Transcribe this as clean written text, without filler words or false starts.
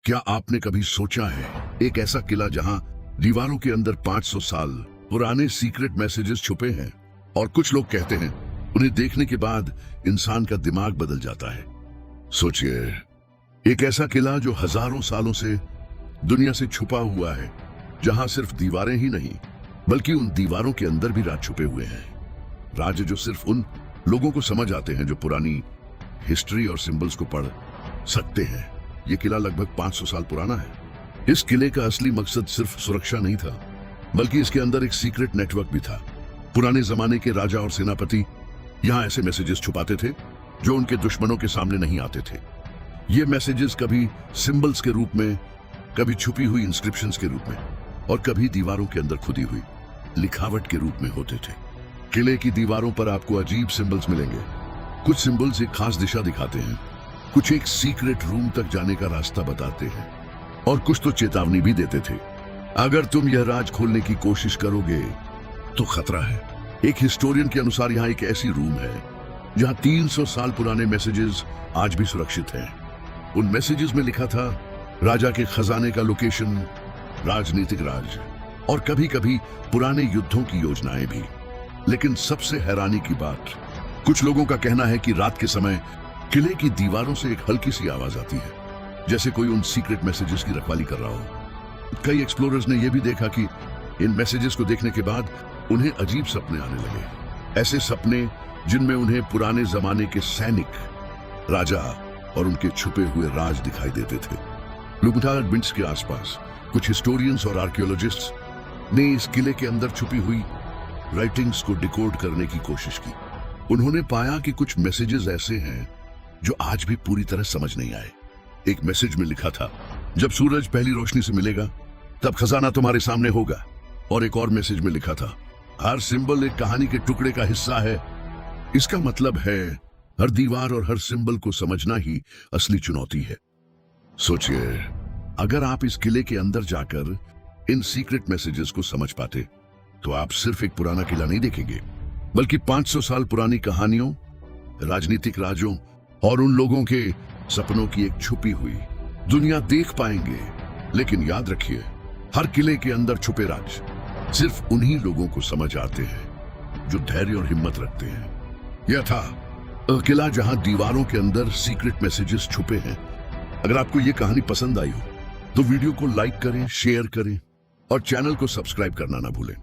क्या आपने कभी सोचा है एक ऐसा किला जहां दीवारों के अंदर 500 साल पुराने सीक्रेट मैसेजेस छुपे हैं और कुछ लोग कहते हैं उन्हें देखने के बाद इंसान का दिमाग बदल जाता है। सोचिए, एक ऐसा किला जो हजारों सालों से दुनिया से छुपा हुआ है, जहां सिर्फ दीवारें ही नहीं बल्कि उन दीवारों के अंदर भी राज छुपे हुए हैं। राज जो सिर्फ उन लोगों को समझ आते हैं जो पुरानी हिस्ट्री और सिंबल्स को पढ़ सकते हैं। यह किला लगभग 500 साल पुराना है। इस किले का असली मकसद सिर्फ सुरक्षा नहीं था, बल्कि इसके अंदर एक सीक्रेट नेटवर्क भी था। पुराने जमाने के राजा और सेनापति यहां ऐसे मैसेजेस छुपाते थे जो उनके दुश्मनों के सामने नहीं आते थे। ये मैसेजेस कभी सिंबल्स के रूप में, कभी छुपी हुई इंस्क्रिप्शंस के रूप में और कभी दीवारों के अंदर खुदी हुई लिखावट के रूप में होते थे। किले की दीवारों पर आपको अजीब सिंबल्स मिलेंगे। कुछ सिंबल्स एक खास दिशा दिखाते हैं, कुछ एक सीक्रेट रूम तक जाने का रास्ता बताते हैं और कुछ तो चेतावनी भी देते थे। अगर तुम यह राज खोलने की कोशिश करोगे तो खतरा है। एक हिस्टोरियन के अनुसार यहाँ एक ऐसी रूम है जहाँ 300 साल पुराने मैसेजेस आज भी सुरक्षित हैं। उन मैसेजेस में लिखा था राजा के खजाने का लोकेशन, राजनीतिक राज और कभी कभी पुराने युद्धों की योजनाएं भी। लेकिन सबसे हैरानी की बात, कुछ लोगों का कहना है कि रात के समय किले की दीवारों से एक हल्की सी आवाज आती है, जैसे कोई उन सीक्रेट मैसेजेस की रखवाली कर रहा हो। कई एक्सप्लोरर्स ने यह भी देखा कि इन मैसेजेस को देखने के बाद उन्हें अजीब सपने आने लगे। ऐसे सपने जिनमें उन्हें पुराने जमाने के सैनिक, राजा और उनके छुपे हुए राज दिखाई देते थे। लुगटार बिंट्स के आसपास कुछ हिस्टोरियंस और आर्कियोलॉजिस्ट्स ने इस किले के अंदर छुपी हुई राइटिंग्स को डिकोड करने की कोशिश की। उन्होंने पाया कि कुछ मैसेजेस ऐसे हैं जो आज भी पूरी तरह समझ नहीं आए। एक मैसेज में लिखा था, जब सूरज पहली रोशनी से मिलेगा तब खजाना तुम्हारे सामने होगा। और एक और मैसेज में लिखा था, हर सिंबल एक कहानी के टुकड़े का हिस्सा है। इसका मतलब है हर दीवार और हर सिंबल को समझना ही असली चुनौती है। सोचिए, अगर आप इस किले के अंदर जाकर इन सीक्रेट मैसेजेस को समझ पाते तो आप सिर्फ एक पुराना किला नहीं देखेंगे, बल्कि 500 साल पुरानी कहानियों, राजनीतिक राजों और उन लोगों के सपनों की एक छुपी हुई दुनिया देख पाएंगे। लेकिन याद रखिए, हर किले के अंदर छुपे राज सिर्फ उन्हीं लोगों को समझ आते हैं जो धैर्य और हिम्मत रखते हैं। यह था किला जहां दीवारों के अंदर सीक्रेट मैसेजेस छुपे हैं। अगर आपको यह कहानी पसंद आई हो तो वीडियो को लाइक करें, शेयर करें और चैनल को सब्सक्राइब करना ना भूलें।